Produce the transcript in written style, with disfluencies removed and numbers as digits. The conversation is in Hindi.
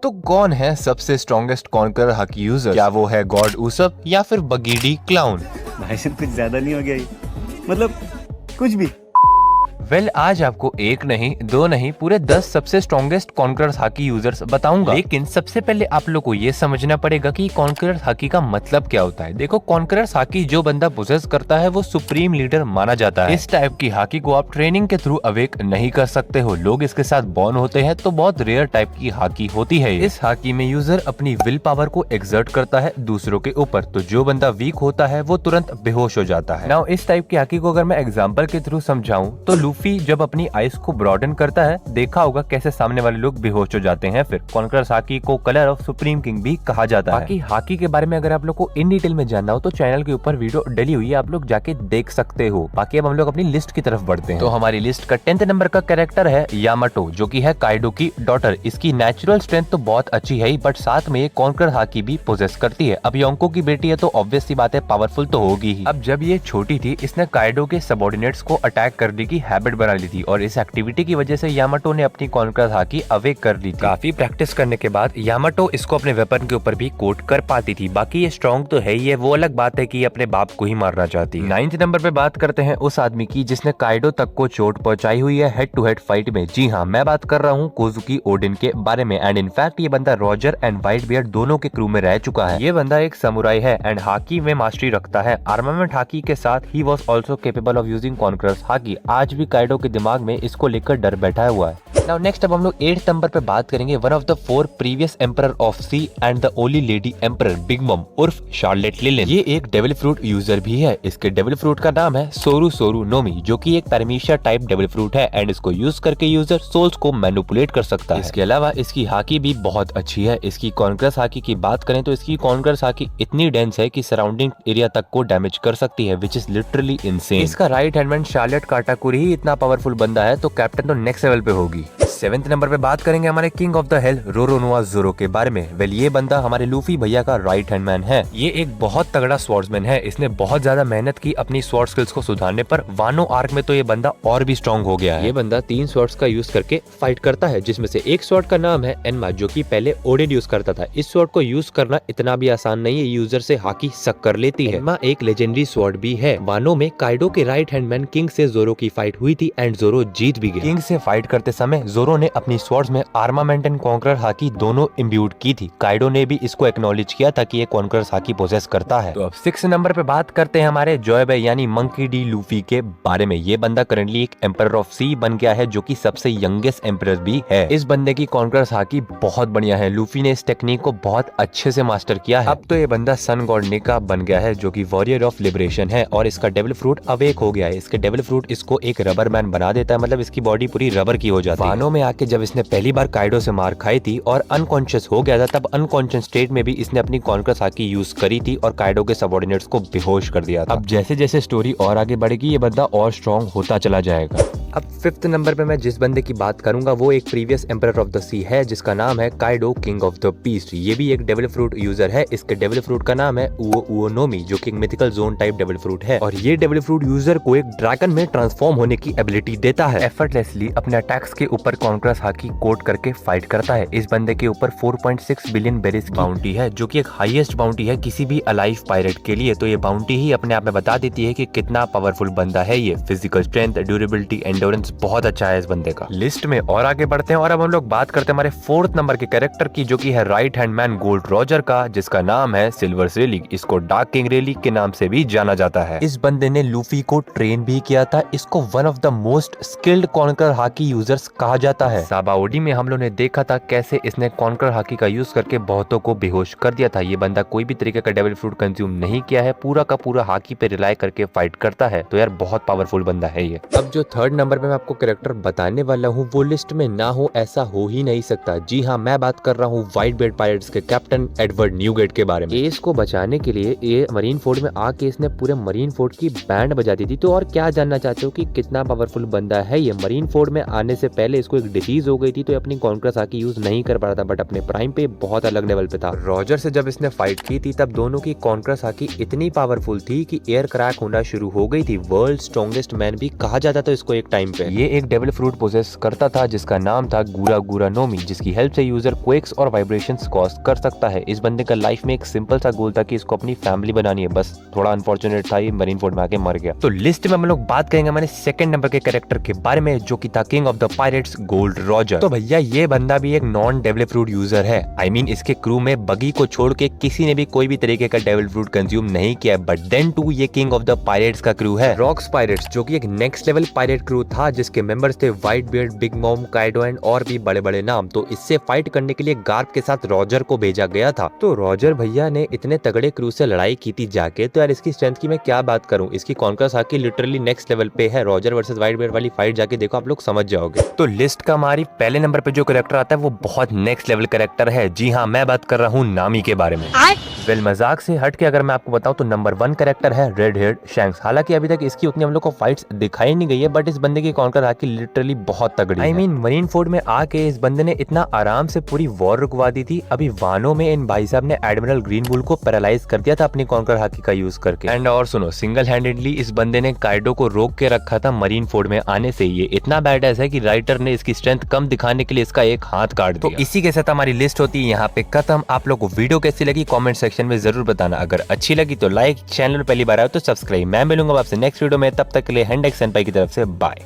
तो कौन है सबसे स्ट्रॉन्गेस्ट कॉन्करर हाकी यूजर? क्या वो है गॉड उसप या फिर बगीडी क्लाउन? भाई साहब कुछ ज्यादा नहीं हो गया ये? मतलब कुछ भी। आज आपको एक नहीं, दो नहीं, पूरे 10 सबसे स्ट्रॉन्गेस्ट कॉन्करर हाकी यूजर्स बताऊंगा। लेकिन सबसे पहले आप लोग को ये समझना पड़ेगा कि कॉन्करर हाकी का मतलब क्या होता है। देखो, कॉन्करर हाकी जो बंदा पोजेस करता है वो सुप्रीम लीडर माना जाता है। इस टाइप की हाकी को आप ट्रेनिंग के थ्रू अवेक नहीं कर सकते हो। लोग इसके साथ बॉर्न होते हैं, तो बहुत रेयर टाइप की हाकी होती है। इस हाकी में यूजर अपनी विल पावर को एक्सर्ट करता है दूसरों के ऊपर, तो जो बंदा वीक होता है वो तुरंत बेहोश हो जाता है। नाउ इस टाइप की हाकी को अगर मैं एग्जाम्पल के थ्रू समझाऊं तो लूफी जब अपनी आइस को ब्रॉडन करता है, देखा होगा कैसे सामने वाले लोग बेहोश हो जाते हैं। फिर कॉन्करर हाकी को कलर ऑफ सुप्रीम किंग भी कहा जाता है। बाकी हाकी के बारे में अगर आप लोग को इन डिटेल में जानना हो तो चैनल के ऊपर वीडियो डली हुई है, आप लोग जाके देख सकते हो। बाकी अब हम लोग अपनी लिस्ट की तरफ बढ़ते हैं। तो हमारी लिस्ट का 10th नंबर का कैरेक्टर है यामाटो, जो की है काइडो की डॉटर। इसकी नेचुरल स्ट्रेंथ तो बहुत अच्छी है, बट साथ में कॉन्करर हाकी भी पोजेस करती है। अब योंको की बेटी है तो ऑब्वियस सी बात है पावरफुल तो होगी ही। अब जब ये छोटी थी, इसने काइडो के सबऑर्डिनेट्स को अटैक करने की हैबिट बना ली थी और इस एक्टिविटी की वजह से यामाटो ने अपनी कॉन्करर हाकी अवेक कर ली थी। काफी प्रैक्टिस करने के बाद यामाटो इसको अपने वेपन के ऊपर भी कोट कर पाती थी। बाकी ये स्ट्रॉन्ग तो है ही है, वो अलग बात है कि अपने बाप को ही मारना चाहती है। 9th नंबर पे बात करते हैं उस आदमी की जिसने काइडो तक को चोट पहुंचाई हुई है हेड टू हेड फाइट में। जी हाँ, मैं बात कर रहा हूँ कोजुकी ओडिन के बारे में। एंड इनफैक्ट ये बंदा रॉजर एंड व्हाइट बियर्ड दोनों के क्रू में रह चुका है। ये बंदा एक समुराई है एंड हाकी में मास्टरी रखता है। आर्मामेंट हाकी के साथ he was also capable of using conqueror hockey. आज भी काइडो के दिमाग में इसको लेकर डर बैठा हुआ है। Now next अब हम लोग 8th नंबर पे बात करेंगे one of the 4 previous emperor of sea and the only lady emperor big mom उर्फ शार्लेट लिलिन। ये एक डेविल फ्रूट यूजर भी है। इसके डेविल फ्रूट का नाम है सोरू सोरू नोमी, जो कि एक पैरामीशिया टाइप डेविल फ्रूट है एंड इसको यूज करके यूजर सोल्स को मैनिपुलेट कर सकता है। इसके अलावा इसकी हाकी भी बहुत अच्छी है। इसकी कॉन्करर हाकी की बात करें तो इसकी कॉन्करर हाकी इतनी डेंस है कि सराउंडिंग एरिया तक को डैमेज कर सकती है, विच इज लिटरली इनसेन। इसका राइट हैंडमैन शार्लेट काटाकुरी ही इतना पावरफुल बंदा है तो कैप्टन तो नेक्स्ट लेवल पे होगी। 7th नंबर पे बात करेंगे हमारे किंग ऑफ द हेल रोरोनोआ जोरो के बारे में। वेल ये बंदा हमारे लूफी भैया का राइट हैंड मैन है। ये एक बहुत तगड़ा स्वॉर्ड्समैन है। इसने बहुत ज्यादा मेहनत की अपनी स्वॉर्ड स्किल्स को सुधारने पर। वानो आर्क में तो ये बंदा और भी स्ट्रॉन्ग हो गया है। ये बंदा 3 स्वॉर्ड्स का यूज करके फाइट करता है, जिसमें से एक स्वॉर्ड का नाम है एनमा, जो कि पहले ओडिन यूज करता था। इस स्वॉर्ड को यूज करना इतना भी आसान नहीं है, यूजर से हाकी सक कर लेती है। एनमा एक लेजेंडरी स्वॉर्ड भी है। वानो में काइडो के राइट हैंड मैन किंग से जोरो की फाइट हुई थी एंड जोरो जीत भी गया। किंग से फाइट करते समय जोरो ने अपनी स्वॉर्ड्स में आर्मामेंट एंड कॉन्करर हाकी दोनों इम्ब्यूड की थी। काइडो ने भी इसको एक्नॉलेज किया था कि ये कॉन्करर हाकी पोजेस करता है। तो अब 6 नंबर पे बात करते हैं हमारे जॉयबे यानी मंकी डी लूफी के बारे में। ये बंदा करंटली एक एम्परर ऑफ सी बन गया है, जो कि सबसे यंगेस्ट एम्परर भी है। इस बंदे की कॉन्करर हाकी बहुत बढ़िया है। लूफी ने इस टेक्निक को बहुत अच्छे से मास्टर किया है। अब तो ये बंदा सन गॉड निका बन गया है, जो कि वॉरियर ऑफ लिबरेशन है और इसका डेविल फ्रूट अवेक हो गया है। इसके डेविल फ्रूट इसको एक रबर मैन बना देता है, मतलब इसकी बॉडी पूरी रबर की हो जाती है। वानो में आके जब इसने पहली बार काइडो से मार खाई थी और अनकॉन्शियस हो गया था, तब अनकॉन्शियस स्टेट में भी इसने अपनी कॉन्करर हाकी यूज करी थी और काइडो के सबऑर्डिनेट्स को बेहोश कर दिया था। अब जैसे जैसे स्टोरी और आगे बढ़ेगी ये बंदा और स्ट्रॉन्ग होता चला जाएगा। अब 5th नंबर पे मैं जिस बंदे की बात करूंगा वो एक previous emperor of the sea है, जिसका नाम है Kaido king of the peace. ये भी एक डेविल फ्रूट यूजर है। इसके डेविल फ्रूट का नाम है उओनोमी, जो कि एक mythical zone type devil fruit है और ये डेविल फ्रूट यूजर को एक ड्रैगन में ट्रांसफॉर्म होने की एबिलिटी देता है। एफर्टलेसली अपने अटैक्स के ऊपर कॉन्करर हाकी कोट करके फाइट करता है। इस बंदे के ऊपर 4.6 बिलियन बेरिस की बाउंटी है, जो कि एक हाईएस्ट बाउंटी है किसी भी अलाइव पायरेट के लिए। तो ये बाउंटी ही अपने आप में बता देती है कि कितना पावरफुल बंदा है ये। फिजिकल स्ट्रेंथ, ड्यूरेबिलिटी, एंडोरेंस बहुत अच्छा है इस बंदे का। लिस्ट में और आगे बढ़ते हैं और अब हम लोग बात करते हैं हमारे 4th नंबर के कैरेक्टर की, जो कि है right hand man gold Roger का, जिसका नाम है सिल्वर रेलिक। इसको डार्क किंग रेलिक के नाम से भी जाना जाता है। इस बंदे ने लूफी को ट्रेन भी किया था। इसको one of the most skilled conqueror hockey users कहा जाता है। साबाओडी में हम लोग ने देखा था कैसे इसने कॉन्करर हाकी का यूज करके बहुतों को बेहोश कर दिया था। ये बंदा कोई भी तरीके का डेविल फ्रूट कंज्यूम नहीं किया है, पूरा का पूरा हाकी पे रिलाई करके फाइट करता है। तो यार बहुत पावरफुल बंदा है ये। अब जो 3rd नंबर पे मैं आपको कैरेक्टर बताने वाला हूँ वो लिस्ट में ना हो ऐसा हो ही नहीं सकता। जी हाँ, मैं बात कर रहा हूँ व्हाइट बियर्ड पायरेट्स के कैप्टन एडवर्ड न्यूगेट के बारे में। एस को बचाने के लिए ये मरीन फोर्ट में आके इसने पूरे मरीन फोर्ट की बैंड बजा दी थी। तो और क्या जानना चाहते हो कि कितना पावरफुल बंदा है ये। मरीन फोर्ट में आने से पहले इसको एक डिसीज हो गई थी, तो ये अपनी कॉन्करर हाकी यूज नहीं कर पा रहा था, बट अपने प्राइम पे बहुत अलग लेवल पे था। रॉजर से जब इसने फाइट की थी तब दोनों की कॉन्करर हाकी इतनी पावरफुल थी कि एयर क्रैक होना शुरू हो गई थी। वर्ल्ड स्ट्रॉन्गेस्ट मैन भी कहा जाता था इसको एक टाइम पे। ये एक डेविल फ्रूट पोसेस करता था जिसका नाम था गुरा गुरा नोमी, जिसकी हेल्प से यूजर क्वेक्स और वाइब्रेशंस कॉज कर सकता है। इस बंदे का लाइफ में एक सिंपल सा गोल था कि इसको अपनी फैमिली बनानी है, बस थोड़ा अनफॉर्चुनेट था, ये मरीन फोर्ड में आके मर गया। तो लिस्ट में हम लोग बात करेंगे हमारे सेकंड नंबर के कैरेक्टर के बारे में, जो कि था king of the pirates gold Roger. तो भैया ये बंदा भी एक नॉन डेविल फ्रूट यूजर है। आई मीन इसके क्रू में बगी को छोड़ के किसी ने भी कोई भी तरीके का डेविल फ्रूट कंज्यूम नहीं किया, बट देन टू ये किंग ऑफ द पायरेट्स का क्रू है रॉक्स पायरेट्स, जो कि एक नेक्स्ट लेवल पायरेट क्रू था जिसके मेंबर्स थे white beard, big mom, Kaido and और भी बड़े बड़े नाम। तो इससे फाइट करने के लिए गार्प के साथ रॉजर को भेजा गया था। तो रॉजर भैया ने इतने तगड़े क्रू से लड़ाई की थी जाके, तो यार इसकी स्ट्रेंथ की मैं क्या बात करूं, इसकी conquers hockey literally next level पे है। रॉजर वर्सेस व्हाइट बियर्ड वाली फाइट जाके देखो, आप लोग समझ जाओगे। तो लिस्ट का हमारी पहले नंबर पे जो कैरेक्टर आता है वो बहुत नेक्स्ट लेवल कैरेक्टर है। जी हाँ, मैं बात कर रहा हूँ नामी के बारे में। वेल मजाक से हट के अगर मैं आपको बताऊं तो नंबर 1 कैरेक्टर है रेड हेड शैंक्स। हालांकि अभी तक इसकी उतनी हम लोग को फाइट्स दिखाई नहीं गई है, बट इस बंदे की कॉन्कर हाकी लिटरली बहुत तगड़ी है। आई मीन मरीन फोर्ड में आके इस बंदे ने इतना आराम से पूरी वॉर रुकवा दी थी। अभी वानो में इन भाई साहब ने एडमिरल ग्रीन बुल को पैरालाइज कर दिया था अपनी कॉन्कर हाकी का यूज करके। एंड और सुनो, सिंगल हैंडेडली इस बंदे ने काइडो को रोक के रखा था मरीन फोर्ड में आने से। ये इतना बैडएस है कि राइटर ने इसकी स्ट्रेंथ कम दिखाने के लिए इसका एक हाथ काट दिया। तो इसी के साथ हमारी लिस्ट होती है यहाँ पे खत्म। आप लोग को वीडियो कैसी लगी कमेंट सेक्शन में जरूर बताना। अगर अच्छी लगी तो लाइक, चैनल पहली बार आए तो सब्सक्राइब। मैं मिलूंगा आपसे नेक्स्ट वीडियो में, तब तक के लिए हैंडेक्स सेंपाई की तरफ से बाय।